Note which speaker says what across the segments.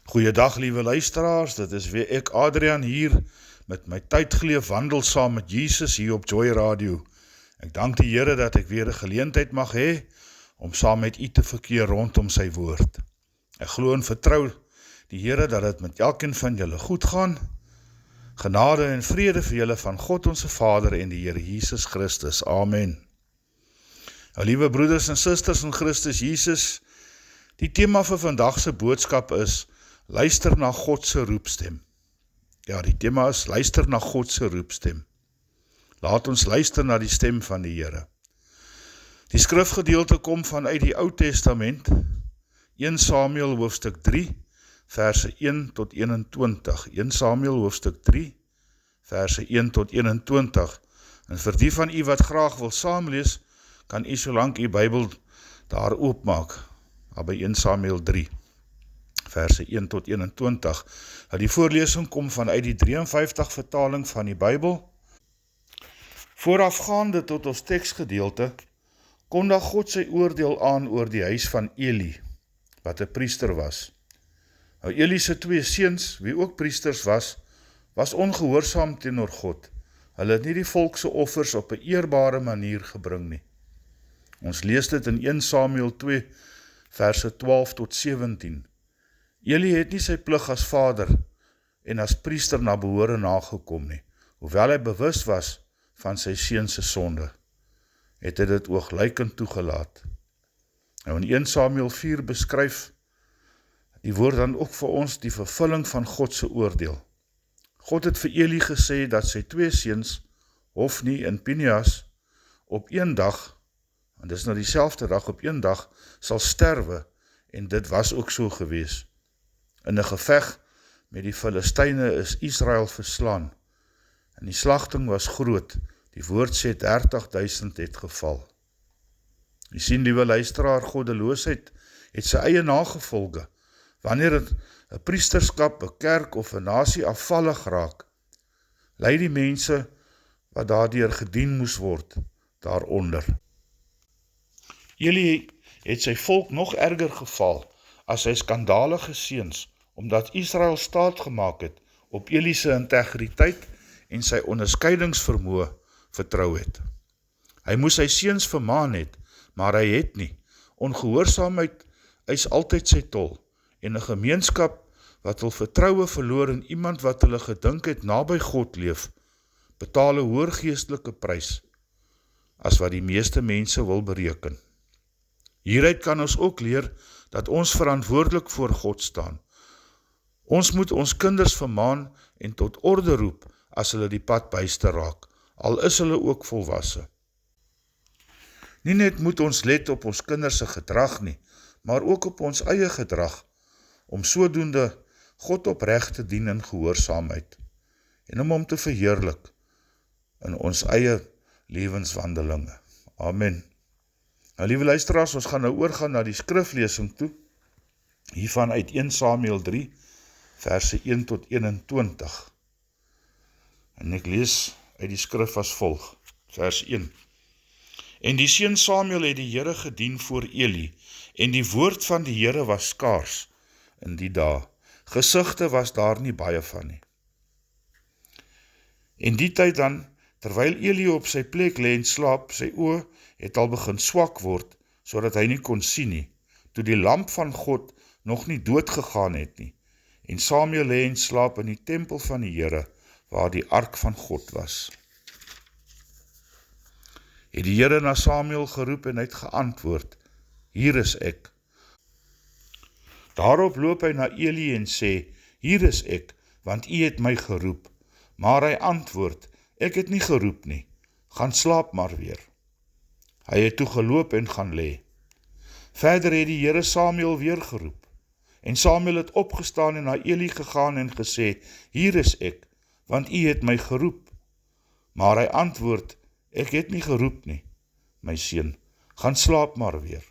Speaker 1: Goeiedag liewe luisteraars, dit is weer ek Adrian hier met my tydgeleef wandel saam met Jesus hier op Joy Radio. Ek dank die Here dat ek weer 'n geleentheid mag hê om saam met u te verkeer rondom sy woord. Ek glo en vertrou die Here dat dit met elkeen van julle goed gaan. Genade en vrede vir julle van God ons Vader en die Here Jesus Christus. Amen. Nou, liewe broeders en susters in Christus Jesus, die tema vir vandag se boodskap is luister na God se roepstem. Ja, die tema is luister na God se roepstem. Laat ons luister na die stem van die Here. Die skrifgedeelte kom vanuit die Ou Testament, 1 Samuel hoofstuk 3, verse 1 tot 21. 1 Samuel hoofstuk 3, verse 1 tot 21. En vir die van u wat graag wil saamlees, kan u solank u Bybel daar oopmaak, by 1 Samuel 3. Verse 1 tot 21. Die voorlesing kom vanuit die 53 vertaling van die Bybel. Voorafgaande tot ons teksgedeelte, kondig God sy oordeel aan oor die huis van Eli, wat 'n priester was. Nou Eli se 2 seuns, wie ook priesters was ongehoorsaam teenoor God. Hulle het nie die volk se offers op 'n eerbare manier gebring nie. Ons lees dit in 1 Samuel 2, verse 12 tot 17. Eli het nie sy plig as vader en as priester na behore nagekom nie, hoewel hy bewus was van sy seun se sonde, het hy dit oogluikend toegelaat. Nou in 1 Samuel 4 beskryf die woord dan ook vir ons die vervulling van God se oordeel. God het vir Eli gesê dat sy 2 seuns, Hofni en Pinehas, op een dag, en dis nou dieselfde dag, op een dag, sal sterwe, en dit was ook so gewees. In 'n geveg met die Filistyne is Israel verslaan, en die slagting was groot, die woord sê 30.000 het geval. U sien, liewe luisteraar, goddeloosheid het sy eie nagevolge. Wanneer het 'n priesterskap, 'n kerk of 'n nasie afvallig raak, lei die mense wat daardeur gedien moes word, daaronder. Eli het sy volk nog erger geval as sy skandalige seuns, omdat Israel staat gemaak het op Eli se integriteit en sy onderskeidingsvermoë vertrou het. Hy moes sy seuns vermaan het, maar hy het nie. Ongehoorsaamheid eis altyd sy tol, en 'n gemeenskap wat hul vertroue verloor in iemand wat hulle gedink het naby God leef, betaal 'n hoër geestelike prys as wat die meeste mense wil bereken. Hieruit kan ons ook leer dat ons verantwoordelik voor God staan. Ons moet ons kinders vermaan en tot orde roep as hulle die pad byster raak, al is hulle ook volwasse. Nie net moet ons let op ons kinders se gedrag nie, maar ook op ons eie gedrag, om sodoende God opreg te dien in gehoorsaamheid, en om hom te verheerlik in ons eie lewenswandelinge. Amen. Nou, liewe luisteraars, ons gaan nou oorgaan na die skriflesing toe, hiervan uit 1 Samuel 3, verse 1 tot 21. En ek lees uit die skrif as volg, vers 1. En die seun Samuel het die Here gedien voor Eli, en die woord van die Here was skaars in die dae. Gesigte was daar nie baie van nie. En die tyd dan, terwyl Eli op sy plek lê en slaap, sy oë het al begin swak word, sodat hy nie kon sien nie, toe die lamp van God nog nie dood gegaan het nie, en Samuel lê en slaap in die tempel van die Here, waar die ark van God was. Het die Here na Samuel geroep en hy het geantwoord, hier is ek. Daarop loop hy na Eli en sê, hier is ek, want u het my geroep. Maar hy antwoord, ek het nie geroep nie, gaan slaap maar weer. Hy het toe geloop en gaan lê. Verder het die Here Samuel weer geroep, en Samuel het opgestaan en na Eli gegaan en gesê, hier is ek, want u het my geroep. Maar hy antwoord, ek het nie geroep nie, my seun, gaan slaap maar weer.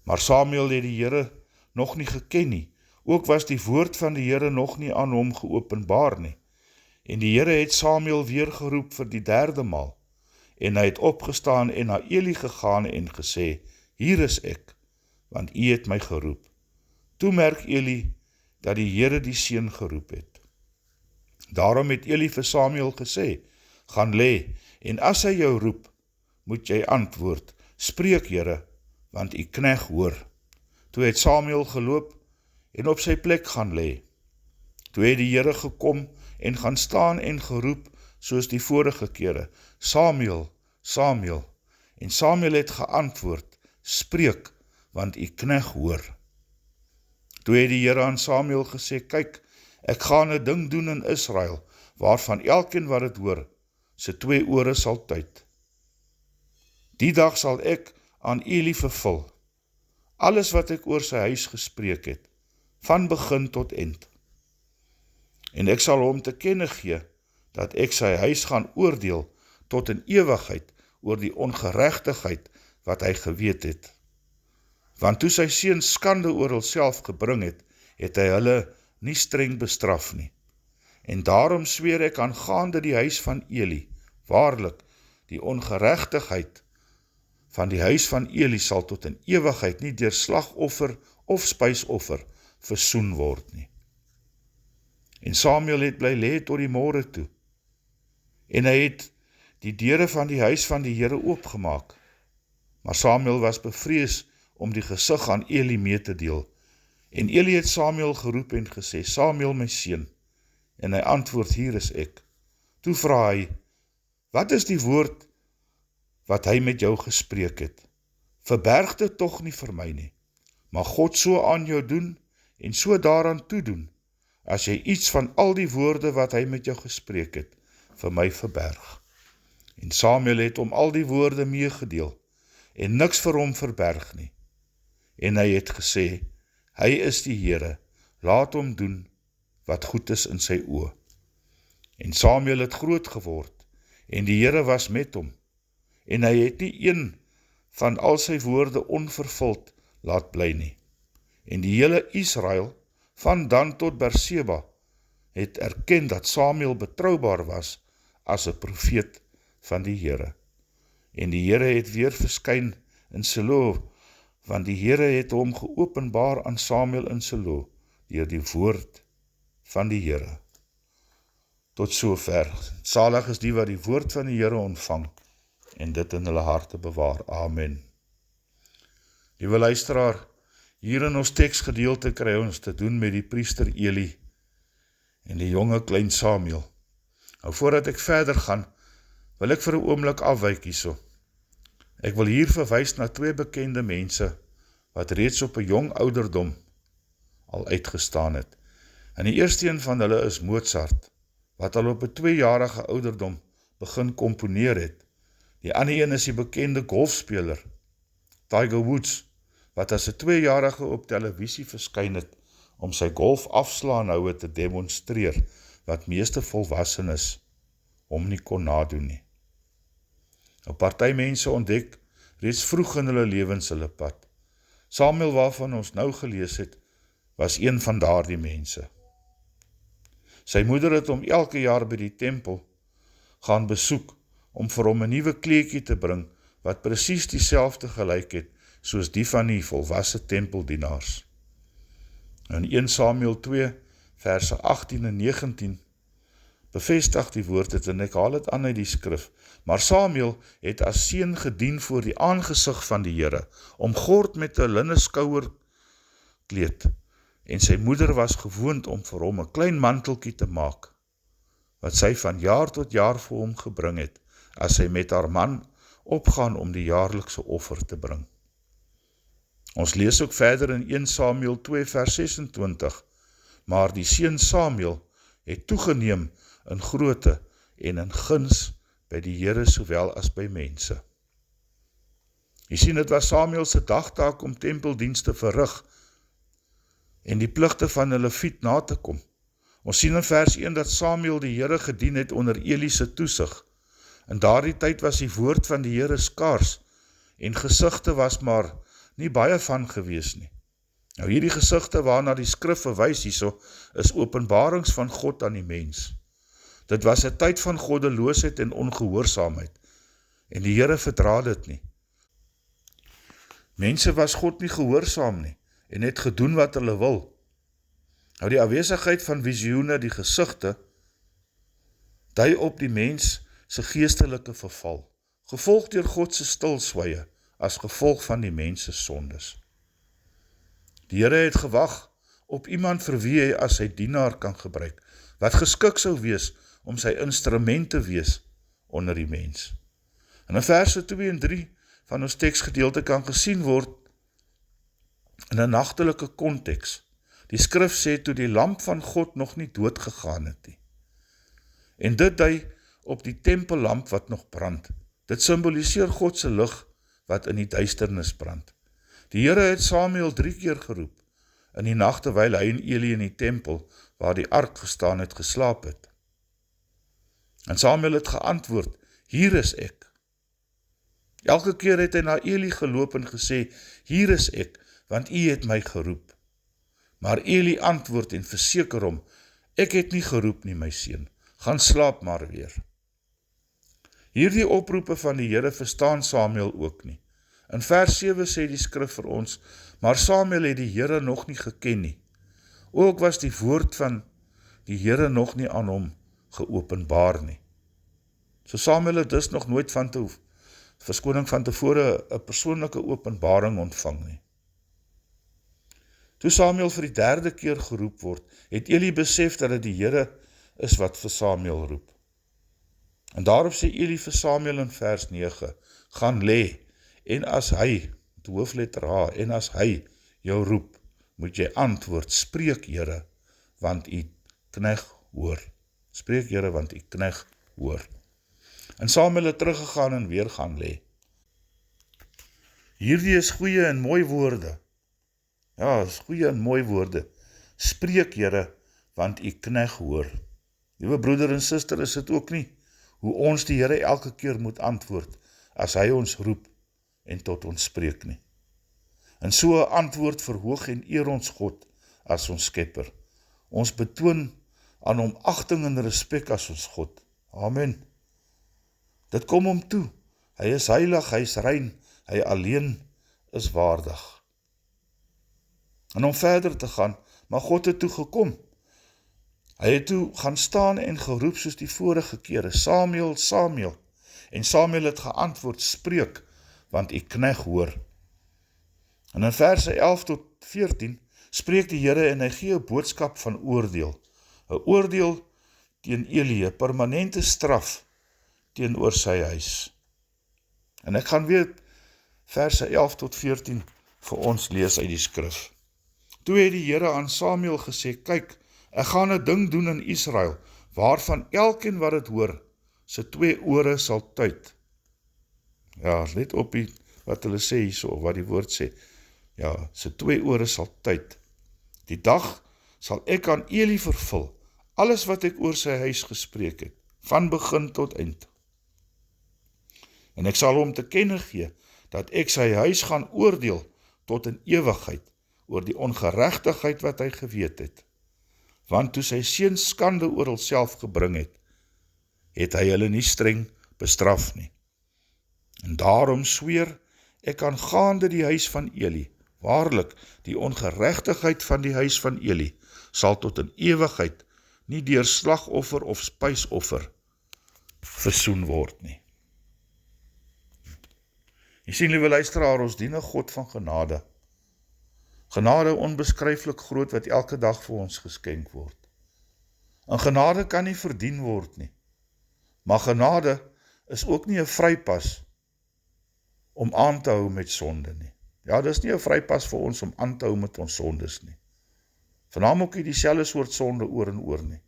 Speaker 1: Maar Samuel het die Here nog nie geken nie, ook was die woord van die Here nog nie aan hom geopenbaar nie. En die Here het Samuel weer geroep vir die 3de maal, en hy het opgestaan en na Eli gegaan en gesê, hier is ek, want u het my geroep. Toe merk Eli dat die Here die seun geroep het. Daarom het Eli vir Samuel gesê, gaan lê, en as hy jou roep, moet jy antwoord, spreek Here, want u knegg hoor. Toe het Samuel geloop en op sy plek gaan lê. Toe het die Here gekom en gaan staan en geroep, soos die vorige kere, Samuel, Samuel. En Samuel het geantwoord, spreek, want u knegg hoor. Toe het die Here aan Samuel gesê, kyk, ek gaan 'n ding doen in Israel, waarvan elkeen wat dit hoor, sy 2 ore sal tuit. Die dag sal ek aan Eli vervul, alles wat ek oor sy huis gespreek het, van begin tot eind. En ek sal hom te kenne gee, dat ek sy huis gaan oordeel tot in ewigheid oor die ongeregtigheid wat hy geweet het. Want toe sy seuns skande oor hulself gebring het, het hy hulle nie streng bestraf nie. En daarom zweer ek aangaande die huis van Eli, waarlik, die ongeregtigheid van die huis van Eli sal tot in ewigheid nie deur slagoffer of spysoffer versoen word nie. En Samuel het bly lê tot die môre toe, en hy het die deure van die huis van die Here oopgemaak. Maar Samuel was bevrees om die gesig aan Eli mee te deel, en Eli het Samuel geroep en gesê, Samuel my seun, en hy antwoord, hier is ek. Toe vra hy, wat is die woord wat hy met jou gespreek het? Verberg dit tog nie vir my nie, maar God so aan jou doen, en so daaraan toedoen, as jy iets van al die woorde wat hy met jou gespreek het, vir my verberg. En Samuel het hom al die woorde meegedeel, en niks vir hom verberg nie. En hy het gesê, hy is die Here, laat hom doen wat goed is in sy oë. En Samuel het groot geword, en die Here was met hom, en hy het nie een van al sy woorde onvervuld laat bly nie. En die hele Israel, van Dan tot Berseba, het erken dat Samuel betroubaar was as 'n profeet van die Here. En die Here het weer verskyn in Silo, want die Here het hom geopenbaar aan Samuel in Silo, deur die woord van die Here. Tot sover. Salig is die wat die woord van die Here ontvang, en dit in hulle harte bewaar. Amen. Liewe luisteraar, hier in ons teksgedeelte kry ons te doen met die priester Eli en die jonge klein Samuel. Nou voordat ek verder gaan, wil ek vir 'n oomblik afwyk hierso. Ek wil hier verwys na 2 bekende mense wat reeds op 'n jong ouderdom al uitgestaan het. En die eerste een van hulle is Mozart, wat al op 'n 2-jarige ouderdom begin komponeer het. Die ander een is die bekende golfspeler, Tiger Woods, wat as 'n 2-jarige op televisie verskyn het om sy golfafslaanhoue te demonstreer, wat meeste volwassenes hom nie kon nadoen nie. Nou, party mense ontdek reeds vroeg in hulle lewens hulle pad. Samuel, waarvan ons nou gelees het, was een van daardie mense. Sy moeder het hom elke jaar by die tempel gaan besoek, om vir hom 'n nuwe kleedjie te bring, wat presies dieselfde gelyk het, soos die van die volwasse tempeldienaars. In 1 Samuel 2, verse 18 en 19, bevestig die woord het, en ek haal het aan uit die skrif, maar Samuel het as seun gedien voor die aangesig van die Here, omgord met 'n linne skouerkleed, en sy moeder was gewoond om vir hom 'n klein manteltjie te maak, wat sy van jaar tot jaar vir hom gebring het, as sy met haar man opgaan om die jaarlikse offer te bring. Ons lees ook verder in 1 Samuel 2 vers 26, maar die seun Samuel het toegeneem in grootte en in guns by die Here sowel as by mense. Jy sien, dit was Samuel se dagtaak om tempeldienste verrig en die pligte van 'n leviet na te kom. Ons sien in vers 1 dat Samuel die Here gedien het onder Eli se toesig. In daardie tyd was die woord van die Here skaars en gesigte was maar nie baie van gewees nie. Nou hierdie gesigte waarna die skrif verwys hierso is openbarings van God aan die mens. Dit was 'n tyd van goddeloosheid en ongehoorsaamheid en die Here verdra dit nie. Mense was God nie gehoorsaam nie en het gedoen wat hulle wil. Nou die afwesigheid van visioene, die gesigte, dui op die mens se geestelike verval, gevolg deur God se stilswye, as gevolg van die mens se sondes. Die Here het gewag op iemand vir wie hy as sy dienaar kan gebruik, wat geskik sou wees om sy instrument te wees onder die mens. En in verse 2 en 3 van ons teksgedeelte kan gesien word in 'n nagtelike konteks. Die skrif sê toe die lamp van God nog nie dood gegaan het nie. En dit dui op die tempellamp wat nog brand. Dit simboliseer God se lig wat in die duisternis brand. Die Here het Samuel 3 keer geroep in die nag terwyl hy en Eli in die tempel waar die ark gestaan het geslaap het. En Samuel het geantwoord, hier is ek. Elke keer het hy na Eli geloop en gesê, hier is ek, want u het my geroep. Maar Eli antwoord en verseker hom, ek het nie geroep nie, my seun, gaan slaap maar weer. Hierdie oproepe van die Here verstaan Samuel ook nie. In vers 7 sê die skrif vir ons, maar Samuel het die Here nog nie geken nie. Ook was die woord van die Here nog nie aan hom geopenbaar nie. So Samuel het dus nog nooit van tevore 'n persoonlike openbaring ontvang nie. Toe Samuel vir die 3de keer geroep word, het Eli besef dat dit die Here is wat vir Samuel roep. En daarop sê Eli vir Samuel in vers 9, gaan lê, en as hy, met hoofletter H, en as hy jou roep, moet jy antwoord, spreek Here, want u knegg hoor. Spreek Here, want u knegg hoor. En Samuel het teruggegaan en weer gaan lê. Hierdie is goeie en mooi woorde. Ja, is goeie en mooi woorde. Spreek Here, want u knegg hoor. Liewe broeder en suster, is dit ook nie hoe ons die Here elke keer moet antwoord, as hy ons roep en tot ons spreek nie. En so 'n antwoord verhoog en eer ons God as ons skepper. Ons betoon aan hom agting en respek as ons God. Amen. Dit kom hom toe. Hy is heilig, hy is rein, hy alleen is waardig. En om verder te gaan, maar God het toe gekom. Hy het toe gaan staan en geroep soos die vorige kere, Samuel, Samuel. En Samuel het geantwoord, spreek, want u knegg hoor. En in verse 11 tot 14 spreek die Here en hy gee 'n boodskap van oordeel. 'n Oordeel teen Eli, 'n permanente straf teenoor sy huis. En ek gaan weer verse 11 tot 14 vir ons lees uit die skrif. Toe het die Here aan Samuel gesê, kyk, ek gaan 'n ding doen in Israel, waarvan elkeen wat dit hoor, sy 2 ore sal tuit. Ja, let op wat hulle sê hierso, wat die woord sê. Ja, sy 2 ore sal tuit. Die dag sal ek aan Eli vervul, alles wat ek oor sy huis gespreek het, van begin tot eind. En ek sal hom te kenne gee, dat ek sy huis gaan oordeel tot in ewigheid, oor die ongeregtigheid wat hy geweet het. Want toe sy seuns skande oor hulself gebring het hy hulle nie streng bestraf nie. En daarom sweer ek aangaande die huis van Eli, waarlik, die ongeregtigheid van die huis van Eli sal tot in ewigheid nie deur slagoffer of spysoffer versoen word nie. Jy sien, liewe luisteraar, ons dien 'n God van genade. Genade onbeskryflik groot wat elke dag vir ons geskenk word. En genade kan nie verdien word nie. Maar genade is ook nie 'n vrypas om aan te hou met sonde nie. Ja, dis nie 'n vrypas vir ons om aan te hou met ons sondes nie. Vanaam ook nie dieselfde soort sonde oor en oor nie.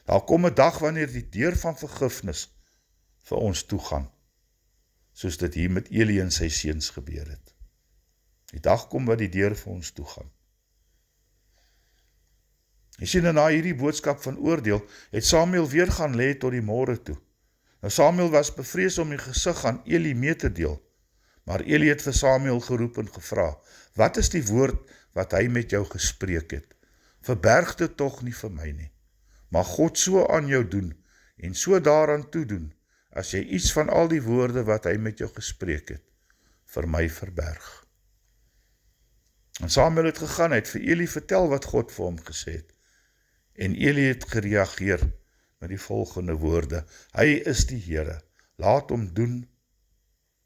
Speaker 1: Daar kom 'n dag wanneer die deur van vergifnis vir ons toegaan, soos dit hier met Eli en sy seuns gebeur het. Die dag kom wat die deur vir ons toegaan. Jy sien, en na hierdie boodskap van oordeel, het Samuel weer gaan lê tot die môre toe. Nou Samuel was bevrees om die gesig aan Eli mee te deel, maar Eli het vir Samuel geroep en gevra, wat is die woord wat hy met jou gespreek het? Verberg dit tog nie vir my nie. Mag God so aan jou doen, en so daaraan toedoen, as jy iets van al die woorde wat hy met jou gespreek het, vir my verberg. En Samuel het gegaan, hy het vir Eli vertel wat God vir hom gesê het. En Eli het gereageer met die volgende woorde: Hy is die Here, laat hom doen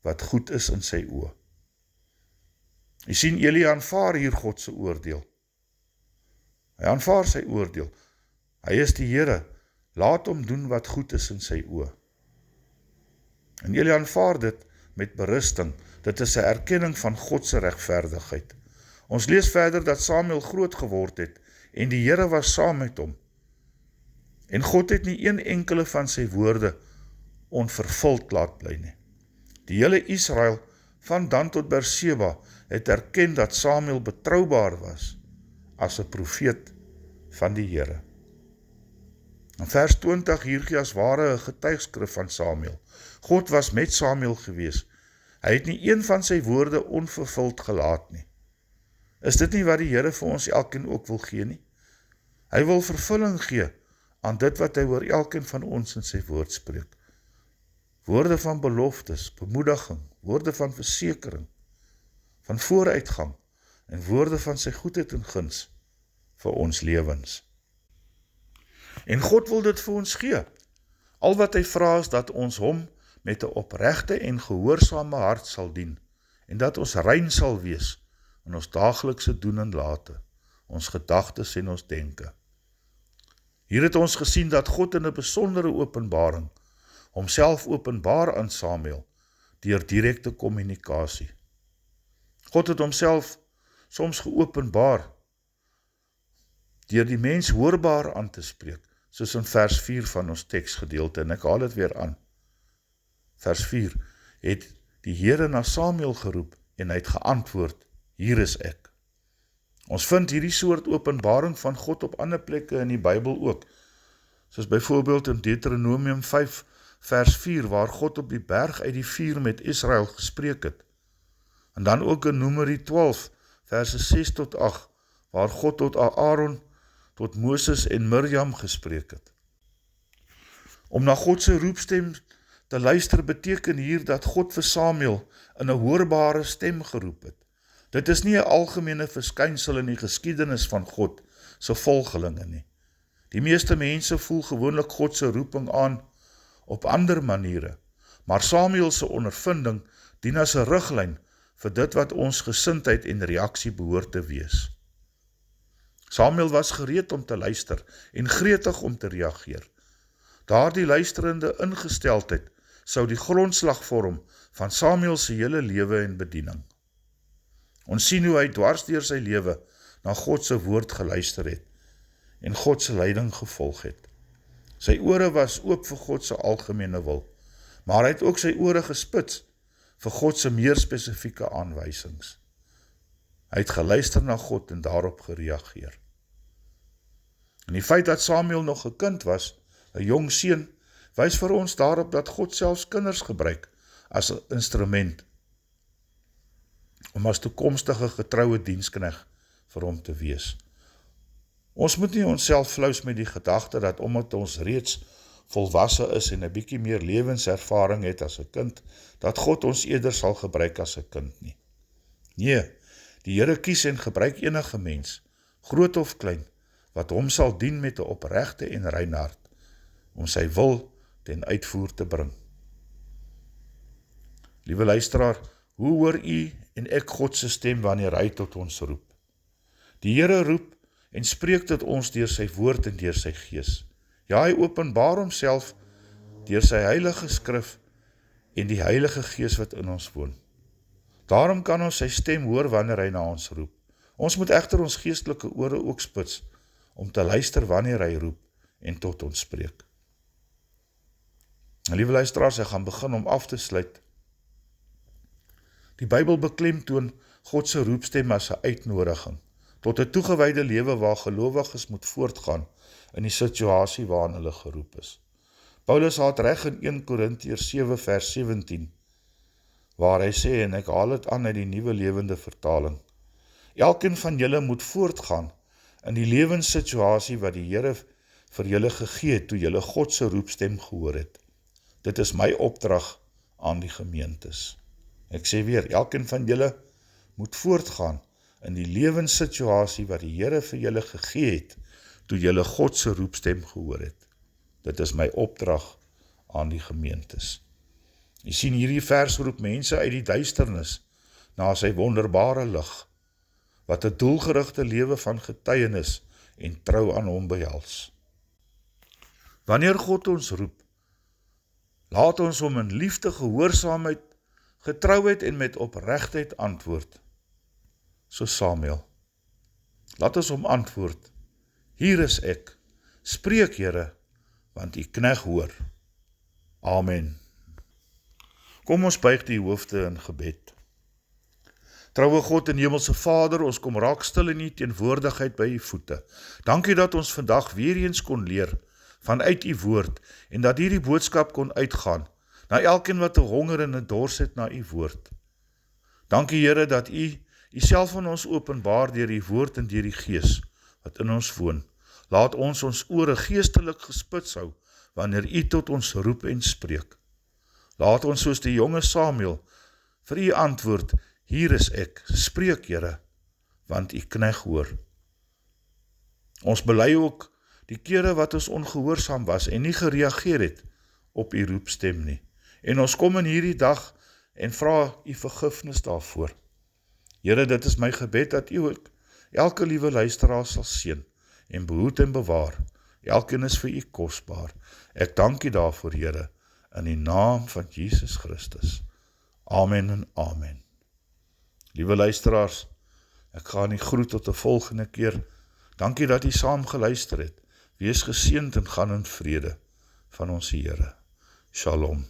Speaker 1: wat goed is in sy oë. Jy sien, Eli aanvaar hier God se oordeel. Hy aanvaar sy oordeel. Hy is die Here, laat hom doen wat goed is in sy oë. En Eli aanvaar dit met berusting. Dit is 'n erkenning van God se regverdigheid. Ons lees verder dat Samuel groot geword het en die Here was saam met hom. En God het nie een enkele van sy woorde onvervuld laat bly nie. Die hele Israel, van Dan tot Berseba, het erken dat Samuel betroubaar was as 'n profeet van die Here. In vers 20 hier gee as ware 'n getuigskrif van Samuel. God was met Samuel gewees. Hy het nie een van sy woorde onvervuld gelaat nie. Is dit nie wat die Here vir ons elkeen ook wil gee nie? Hy wil vervulling gee aan dit wat hy oor elkeen van ons in sy woord spreek. Woorde van beloftes, bemoediging, woorde van versekering, van vooruitgang en woorde van sy goedheid en guns vir ons lewens. En God wil dit vir ons gee. Al wat hy vra is dat ons hom met 'n opregte en gehoorsame hart sal dien en dat ons rein sal wees in ons daaglikse doen en late, ons gedagtes en ons denke. Hier het ons gesien dat God in 'n besondere openbaring homself openbaar aan Samuel deur direkte kommunikasie. God het homself soms geopenbaar deur die mens hoorbaar aan te spreek, soos in vers 4 van ons teksgedeelte, en ek haal dit weer aan. Vers 4, het die Here na Samuel geroep en hy het geantwoord, hier is ek. Ons vind hierdie soort openbaring van God op ander plekke in die Bybel ook, soos byvoorbeeld in Deuteronomium 5 vers 4, waar God op die berg uit die vuur met Israel gespreek het. En dan ook in Numeri 12 verse 6 tot 8, waar God tot Aaron, tot Moses en Mirjam gespreek het. Om na God se roepstem te luister beteken hier dat God vir Samuel in 'n hoorbare stem geroep het. Dit is nie 'n algemene verskynsel in die geskiedenis van God se volgelinge nie. Die meeste mense voel gewoonlik God se roeping aan op ander maniere, maar Samuel se ondervinding dien as 'n riglyn vir dit wat ons gesindheid en reaksie behoort te wees. Samuel was gereed om te luister en gretig om te reageer. Daardie luisterende ingesteldheid sou die grondslag vorm van Samuel se hele lewe en bediening. Ons sien hoe hy dwars deur sy lewe na God se woord geluister het en God se leiding gevolg het. Sy ore was oop vir God se algemene wil, maar hy het ook sy ore gespits vir God se meer spesifieke aanwysings. Hy het geluister na God en daarop gereageer. En die feit dat Samuel nog 'n kind was, 'n jong seun, wys vir ons daarop dat God selfs kinders gebruik as 'n instrument om as toekomstige getroue dienskneg vir hom te wees. Ons moet nie onsself flous met die gedagte dat omdat ons reeds volwasse is en 'n bietjie meer lewenservaring het as 'n kind, dat God ons eerder sal gebruik as 'n kind nie. Nee, die Here kies en gebruik enige mens, groot of klein, wat hom sal dien met 'n opregte en rein hart, om sy wil ten uitvoer te bring. Liewe luisteraar, hoe hoor u en ek God se stem wanneer hy tot ons roep? Die Here roep en spreek tot ons deur sy woord en deur sy gees. Ja, hy openbaar homself deur sy heilige skrif en die Heilige Gees wat in ons woon. Daarom kan ons sy stem hoor wanneer hy na ons roep. Ons moet egter ons geestelike ore ook spits om te luister wanneer hy roep en tot ons spreek. Liewe luisteraars, ek gaan begin om af te sluit. Die Bybel beklemtoon God se roepstem as 'n uitnodiging tot 'n toegewyde lewe waar gelowiges moet voortgaan in die situasie waarin hulle geroep is. Paulus haat reg in 1 Korintiërs 7 vers 17, waar hy sê, en ek haal dit aan uit die Nuwe Lewende Vertaling, elkeen van julle moet voortgaan in die lewenssituasie wat die Here vir julle gegee het toe julle God se roepstem gehoor het. Dit is my opdrag aan die gemeentes. Ek sê weer, elkeen van julle moet voortgaan in die lewenssituasie wat die Here vir julle gegee het toe julle God se roepstem gehoor het. Dit is my opdrag aan die gemeentes. Jy sien, hierdie vers roep mense uit die duisternis na sy wonderbare lig, wat 'n doelgerigte lewe van getuienis en trou aan hom behels. Wanneer God ons roep, laat ons hom in liefde, gehoorsaamheid, getrouheid en met opregtheid antwoord, so Samuel. Laat ons hom antwoord, hier is ek, spreek Here, want u knegt hoor. Amen. Kom ons buig die hoofde in gebed. Troue God en Hemelse Vader, ons kom raak stil in u teenwoordigheid by u voete. Dankie dat ons vandag weer eens kon leer vanuit u woord en dat hierdie boodskap kon uitgaan na elkeen wat 'n honger en 'n dors het na u woord. Dankie Here dat u self aan ons openbaar deur die woord en deur die Gees wat in ons woon. Laat ons ore geestelik gespits hou wanneer u tot ons roep en spreek. Laat ons soos die jonge Samuel vir u antwoord, hier is ek, spreek Here, want u knegt hoor. Ons bely ook die kere wat ons ongehoorsaam was en nie gereageer het op u roepstem nie. En ons kom in hierdie dag en vra u vergifnis daarvoor. Here, dit is my gebed dat u ook elke liewe luisteraar sal seën en behoed en bewaar. Elkeen is vir u kosbaar. Ek dank u daarvoor, Here, in die naam van Jesus Christus. Amen en amen. Liewe luisteraars, ek gaan u groet tot 'n volgende keer. Dankie dat u saam geluister het. Wees geseënd en gaan in vrede van ons Here. Shalom.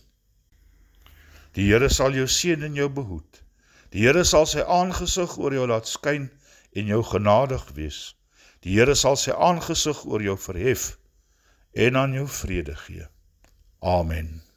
Speaker 1: Die Here sal jou seën en jou behoed. Die Here sal sy aangesig oor jou laat skyn en jou genadig wees. Die Here sal sy aangesig oor jou verhef en aan jou vrede gee. Amen.